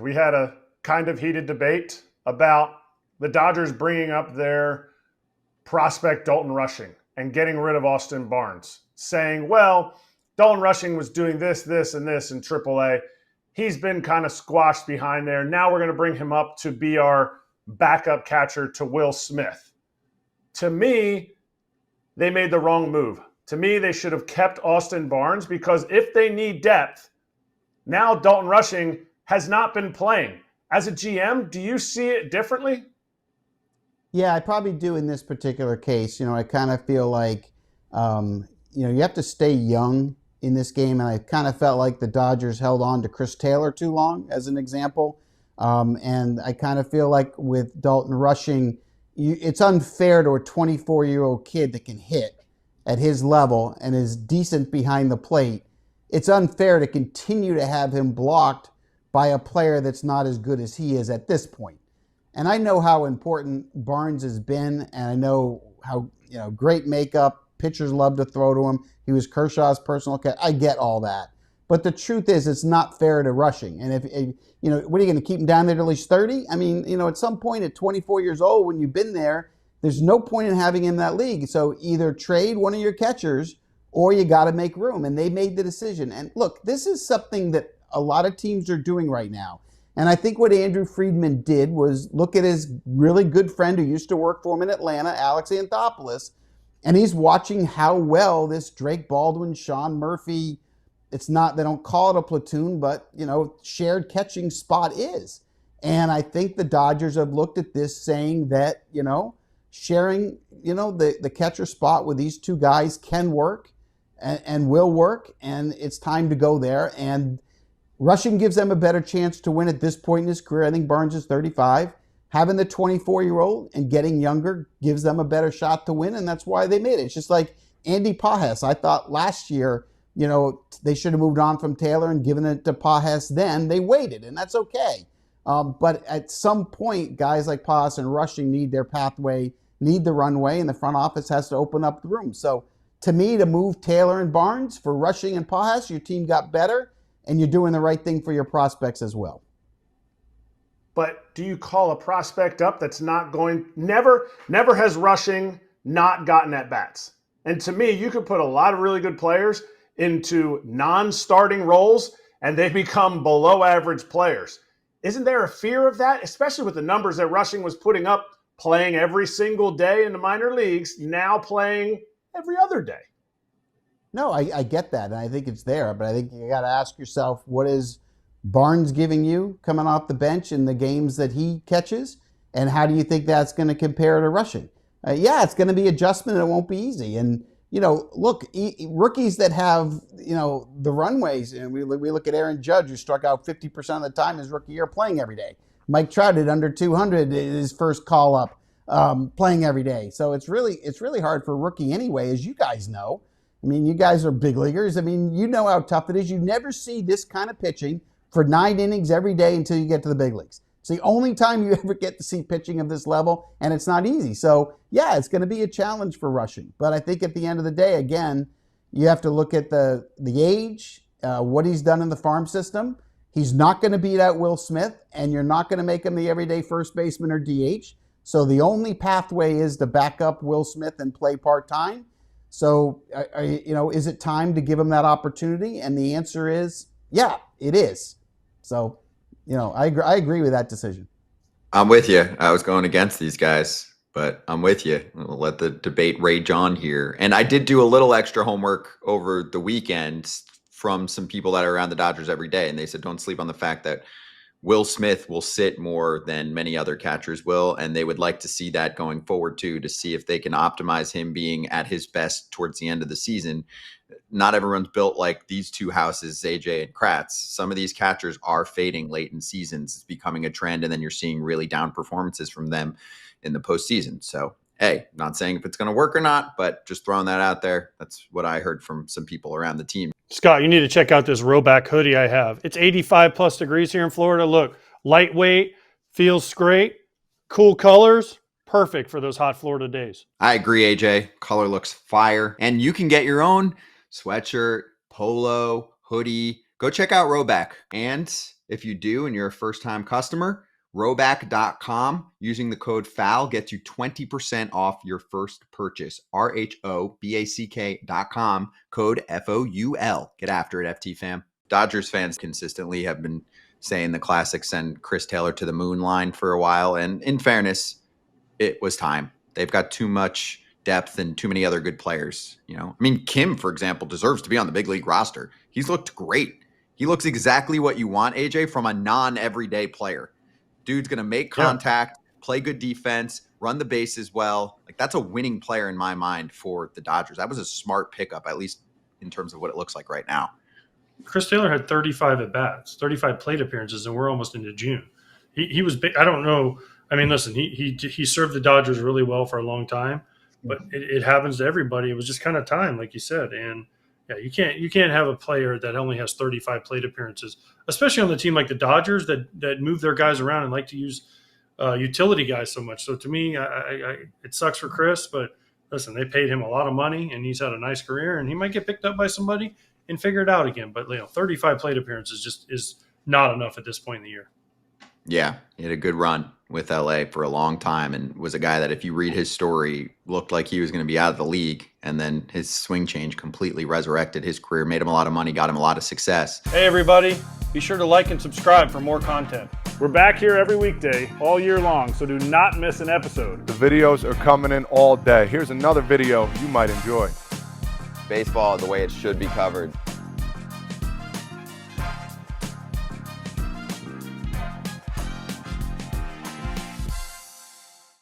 We had a kind of heated debate about the Dodgers bringing up their prospect Dalton Rushing and getting rid of Austin Barnes, saying, well, Dalton Rushing was doing this, this, and this in AAA. He's been kind of squashed behind there. Now we're going to bring him up to be our backup catcher to Will Smith. To me, they made the wrong move. To me, they should have kept Austin Barnes, because if they need depth, now Dalton Rushing has not been playing. As a GM, do you see it differently? Yeah, I probably do in this particular case. I kind of feel like, you have to stay young in this game. And I kind of felt like the Dodgers held on to Chris Taylor too long, as an example. And I kind of feel like with Dalton Rushing, it's unfair to a 24-year-old kid that can hit at his level and is decent behind the plate. It's unfair to continue to have him blocked by a player that's not as good as he is at this point. And I know how important Barnes has been, and I know how great makeup. Pitchers love to throw to him. He was Kershaw's personal catcher. I get all that. But the truth is, it's not fair to Rushing. And if what are you going to keep him down there till he's 30? I mean, at some point at 24 years old, when you've been there, there's no point in having him in that league. So either trade one of your catchers or you got to make room. And they made the decision. And look, this is something that a lot of teams are doing right now. And I think what Andrew Friedman did was look at his really good friend who used to work for him in Atlanta, Alex Anthopoulos, and he's watching how well this Drake Baldwin, Sean Murphy, it's not, they don't call it a platoon, but, shared catching spot is. And I think the Dodgers have looked at this saying that, sharing, the catcher spot with these two guys can work and will work, and it's time to go there. And Rushing gives them a better chance to win at this point in his career. I think Barnes is 35. Having the 24-year-old and getting younger gives them a better shot to win, and that's why they made it. It's just like Andy Pages. I thought last year, they should have moved on from Taylor and given it to Pages then. They waited, and that's okay. But at some point, guys like Pages and Rushing need their pathway, need the runway, and the front office has to open up the room. So to me, to move Taylor and Barnes for Rushing and Pages, your team got better, and you're doing the right thing for your prospects as well. But do you call a prospect up that's not going, never has Rushing not gotten at bats? And to me, you could put a lot of really good players into non-starting roles and they become below average players. Isn't there a fear of that, especially with the numbers that Rushing was putting up, playing every single day in the minor leagues, now playing every other day? No, I get that, and I think it's there. But I think you got to ask yourself, what is Barnes giving you coming off the bench in the games that he catches? And how do you think that's going to compare to Rushing? Yeah, it's going to be adjustment, and it won't be easy. And, look, rookies that have, the runways, and we look at Aaron Judge, who struck out 50% of the time his rookie year playing every day. Mike Trout did under 200 in his first call-up, playing every day. So it's really hard for a rookie anyway, as you guys know. I mean, you guys are big leaguers. I mean, you know how tough it is. You never see this kind of pitching for 9 innings every day until you get to the big leagues. It's the only time you ever get to see pitching of this level, and it's not easy. So, yeah, it's going to be a challenge for Rushing. But I think at the end of the day, again, you have to look at the age, what he's done in the farm system. He's not going to beat out Will Smith, and you're not going to make him the everyday first baseman or DH. So the only pathway is to back up Will Smith and play part-time. So, is it time to give him that opportunity? And the answer is, yeah, it is. So, I agree with that decision. I'm with you. I was going against these guys, but I'm with you. We'll let the debate rage on here. And I did do a little extra homework over the weekend from some people that are around the Dodgers every day. And they said, don't sleep on the fact that Will Smith will sit more than many other catchers will, and they would like to see that going forward too, to see if they can optimize him being at his best towards the end of the season. Not everyone's built like these two houses, AJ and Kratz. Some of these catchers are fading late in seasons. It's becoming a trend, and then you're seeing really down performances from them in the postseason. So, hey, not saying if it's going to work or not, but just throwing that out there. That's what I heard from some people around the team. Scott, you need to check out this Roback hoodie I have. It's 85 plus degrees here in Florida. Look, lightweight, feels great, cool colors, perfect for those hot Florida days. I agree, AJ. Color looks fire. And you can get your own sweatshirt, polo, hoodie. Go check out Roback. And If you do and you're a first-time customer, Rhoback.com using the code FOUL gets you 20% off your first purchase. RHOBACK.com, code FOUL. Get after it, FT fam. Dodgers fans consistently have been saying the classic send Chris Taylor to the moon line for a while. And in fairness, it was time. They've got too much depth and too many other good players. I mean, Kim, for example, deserves to be on the big league roster. He's looked great. He looks exactly what you want, AJ, from a non-everyday player. Dude's going to make contact, play good defense, run the bases well. Like, that's a winning player in my mind for the Dodgers. That was a smart pickup, at least in terms of what it looks like right now. Chris Taylor had 35 at-bats, 35 plate appearances, and we're almost into June. He was big. I don't know. I mean, listen, he served the Dodgers really well for a long time, but it happens to everybody. It was just kind of time, like you said. And, yeah, you can't have a player that only has 35 plate appearances, especially on the team like the Dodgers that move their guys around and like to use utility guys so much. So to me, it sucks for Chris, but listen, they paid him a lot of money and he's had a nice career and he might get picked up by somebody and figure it out again. But 35 plate appearances just is not enough at this point in the year. Yeah, he had a good run with LA for a long time and was a guy that, if you read his story, looked like he was going to be out of the league. And then his swing change completely resurrected his career, made him a lot of money, got him a lot of success. Hey, everybody. Be sure to like and subscribe for more content. We're back here every weekday, all year long, so do not miss an episode. The videos are coming in all day. Here's another video you might enjoy. Baseball the way it should be covered.